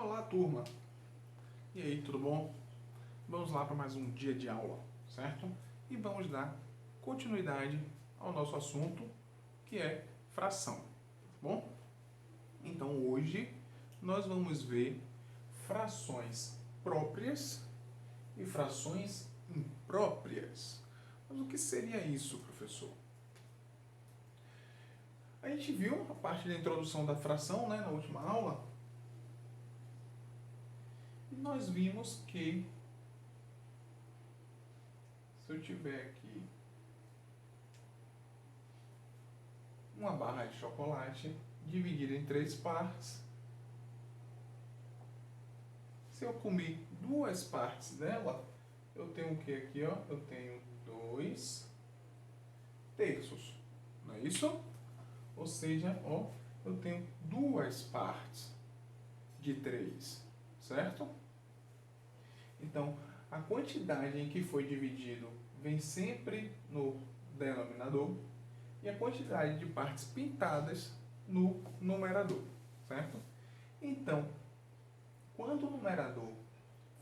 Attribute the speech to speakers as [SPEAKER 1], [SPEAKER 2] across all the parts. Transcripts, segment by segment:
[SPEAKER 1] Olá, turma! E aí, tudo bom? Vamos lá para mais um dia de aula, certo? E vamos dar continuidade ao nosso assunto, que é fração, tá bom? Então, hoje, nós vamos ver frações próprias e frações impróprias. Mas o que seria isso, professor? A gente viu a parte da introdução da fração, né, na última aula. E nós vimos que, se eu tiver aqui uma barra de chocolate dividida em 3 partes, se eu comer 2 partes dela, eu tenho o que aqui, ó? Eu tenho 2 terços, não é isso? Ou seja, ó, eu tenho 2 partes de 3, certo? Então, a quantidade em que foi dividido vem sempre no denominador e a quantidade de partes pintadas no numerador, certo? Então, quando o numerador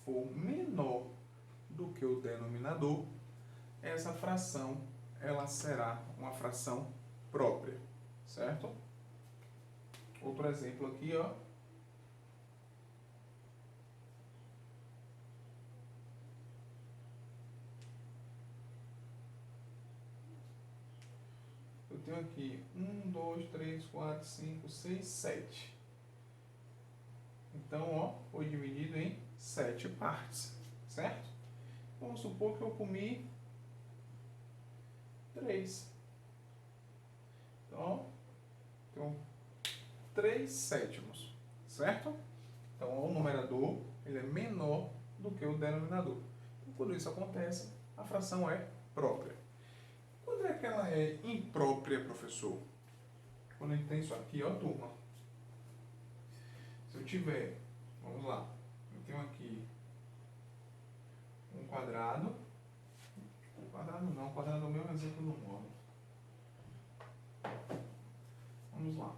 [SPEAKER 1] for menor do que o denominador, essa fração ela será uma fração própria, certo? Outro exemplo aqui, ó. Eu tenho aqui 1, 2, 3, 4, 5, 6, 7. Então, ó, foi dividido em 7 partes, certo? Vamos supor que eu comi 3. Então, ó, tenho 3 sétimos, certo? Então, ó, o numerador ele é menor do que o denominador. Então, quando isso acontece, a fração é própria. Quando é que ela é imprópria, professor? Quando a gente tem isso aqui, ó, turma. Se eu tiver, vamos lá, eu tenho aqui um quadrado. Quadrado não, quadrado é o meu exemplo do módulo. Vamos lá.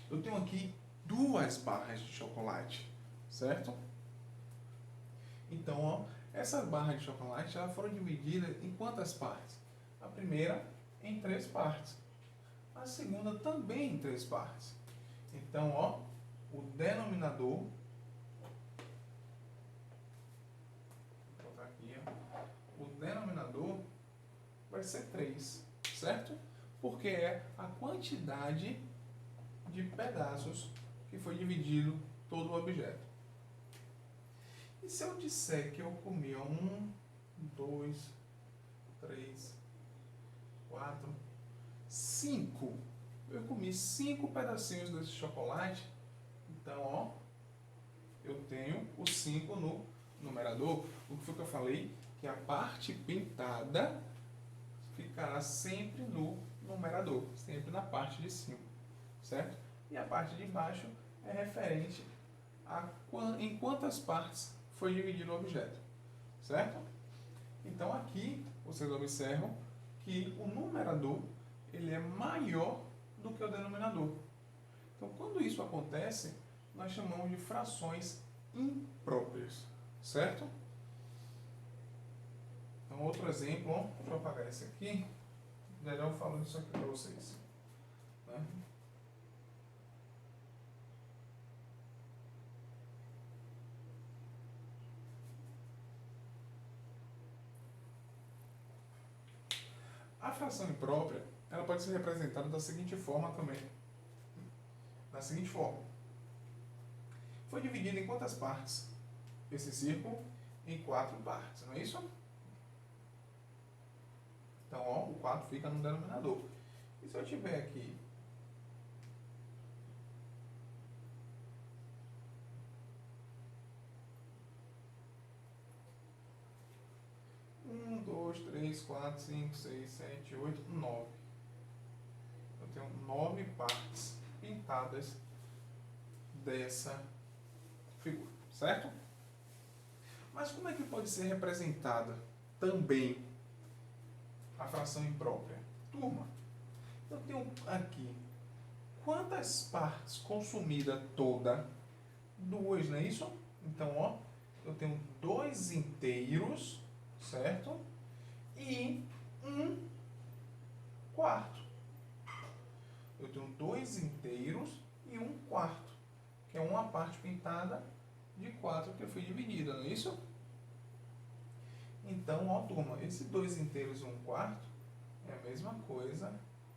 [SPEAKER 1] Eu tenho aqui 2 barras de chocolate, certo? Então, ó, essas barras de chocolate elas foram divididas em quantas partes? A primeira em 3 partes. A segunda também em 3 partes. Então, ó, o denominador, vou botar aqui, ó, o denominador vai ser 3, certo? Porque é a quantidade de pedaços que foi dividido todo o objeto. E se eu disser que eu comi 1, 2, 3, 4, 5, eu comi 5 pedacinhos desse chocolate, então, ó, eu tenho o 5 no numerador. O que foi que eu falei? Que a parte pintada ficará sempre no numerador, sempre na parte de cima, certo? E a parte de baixo é referente a em quantas partes foi dividido o objeto, certo? Então aqui vocês observam que o numerador ele é maior do que o denominador. Então quando isso acontece, nós chamamos de frações impróprias, certo? Então outro exemplo, ó, deixa eu apagar esse aqui, já eu falo isso aqui para vocês, né? A fração imprópria, ela pode ser representada da seguinte forma também. Da seguinte forma. Foi dividido em quantas partes? Esse círculo em 4 partes, não é isso? Então, ó, o 4 fica no denominador. E se eu tiver aqui 1, 2, 3, 4, 5, 6, 7, 8, 9. Eu tenho 9 partes pintadas dessa figura, certo? Mas como é que pode ser representada também a fração imprópria? Turma, eu tenho aqui quantas partes consumidas toda? 2, não é isso? Então, ó, eu tenho 2 inteiros, certo? E 1/4. Eu tenho 2 inteiros e 1/4, que é uma parte pintada de 4 que foi dividida, não é isso? Então, ó, turma, esse 2 inteiros e 1/4 é a mesma coisa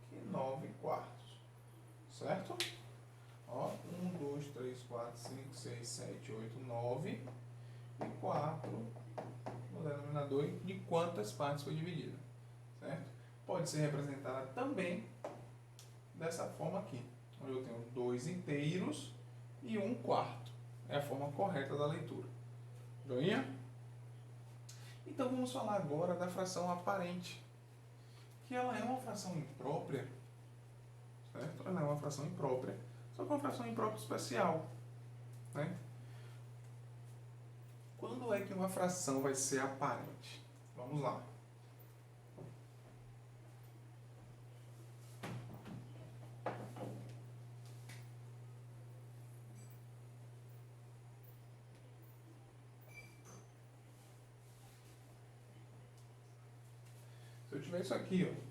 [SPEAKER 1] que 9/4, certo? Ó, 1, 2, 3, 4, 5, 6, 7, 8, 9 e 4 no denominador de quantas partes foi dividida, certo? Pode ser representada também dessa forma aqui, onde eu tenho 2 inteiros e 1/4. É a forma correta da leitura. Joinha? Então vamos falar agora da fração aparente, que ela é uma fração imprópria, certo? Ela é uma fração imprópria, só que é uma fração imprópria especial, né? Quando é que uma fração vai ser aparente? Vamos lá. Se eu tiver isso aqui, ó,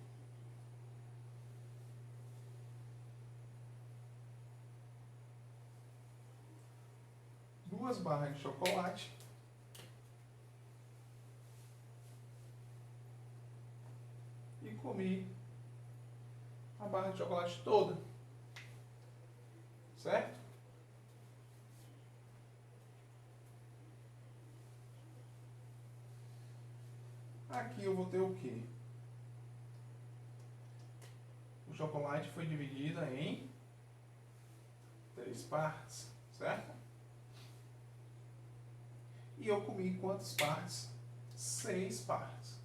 [SPEAKER 1] duas barras de chocolate e comi a barra de chocolate toda, certo? Aqui eu vou ter o quê? O chocolate foi dividido em 3 partes, certo? E eu comi quantas partes? 6 partes.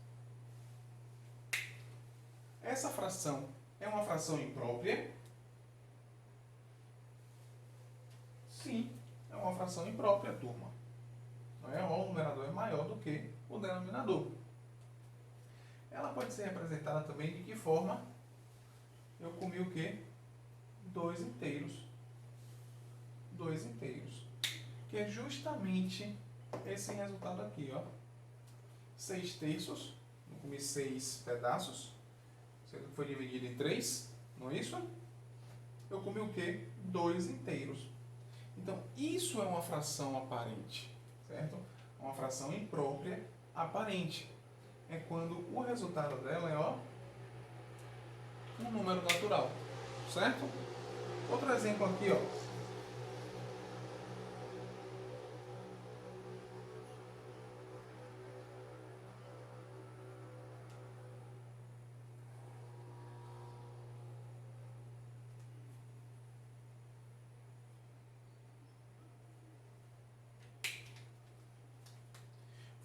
[SPEAKER 1] Essa fração é uma fração imprópria? Sim, é uma fração imprópria, turma. Não é? O numerador é maior do que o denominador. Ela pode ser representada também de que forma? Eu comi o quê? 2 inteiros. 2 inteiros. Que é justamente esse resultado aqui, ó. 6 terços. Eu comi 6 pedaços. Sendo que foi dividido em 3, não é isso? Eu comi o quê? 2 inteiros. Então, isso é uma fração aparente, certo? Uma fração imprópria aparente. É quando o resultado dela é, ó, um número natural, certo? Outro exemplo aqui, ó.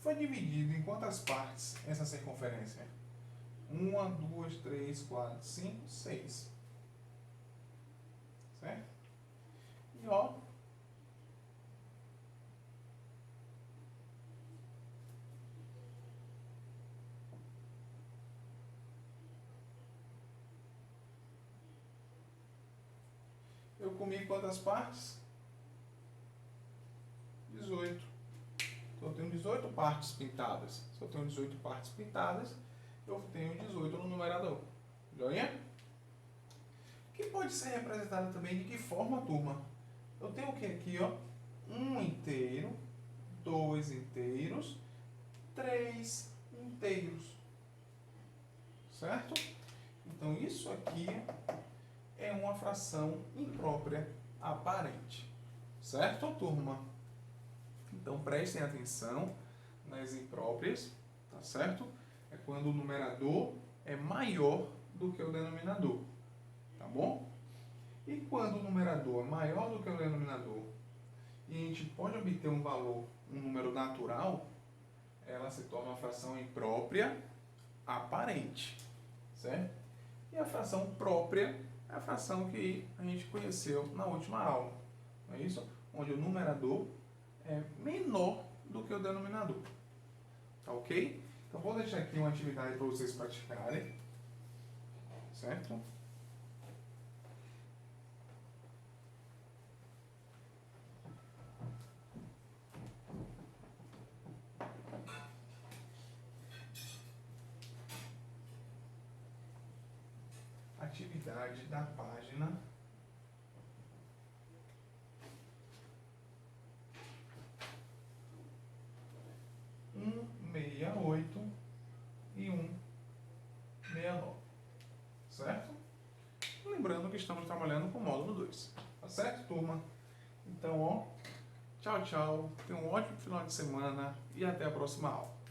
[SPEAKER 1] Foi dividido em quantas partes essa circunferência? 1, 2, 3, 4, 5, 6. Certo? E ó, eu comi quantas partes? 18. Então eu tenho 18 partes pintadas. Se eu tenho 18 partes pintadas, eu tenho 18 no numerador. Joinha? Que pode ser representada também de que forma, turma? Eu tenho o que aqui, ó? 1 inteiro, 2 inteiros, 3 inteiros. Certo? Então isso aqui é uma fração imprópria aparente. Certo, turma? Então prestem atenção nas impróprias, tá certo? É quando o numerador é maior do que o denominador, tá bom? E quando o numerador é maior do que o denominador e a gente pode obter um valor, um número natural, ela se torna uma fração imprópria aparente, certo? E a fração própria é a fração que a gente conheceu na última aula, não é isso? Onde o numerador é menor do que o denominador, tá ok? Então, vou deixar aqui uma atividade para vocês praticarem, certo? Atividade da página 168 e 169, certo? Lembrando que estamos trabalhando com o módulo 2, tá certo, turma? Então, ó, tchau, tchau, tenha um ótimo final de semana e até a próxima aula.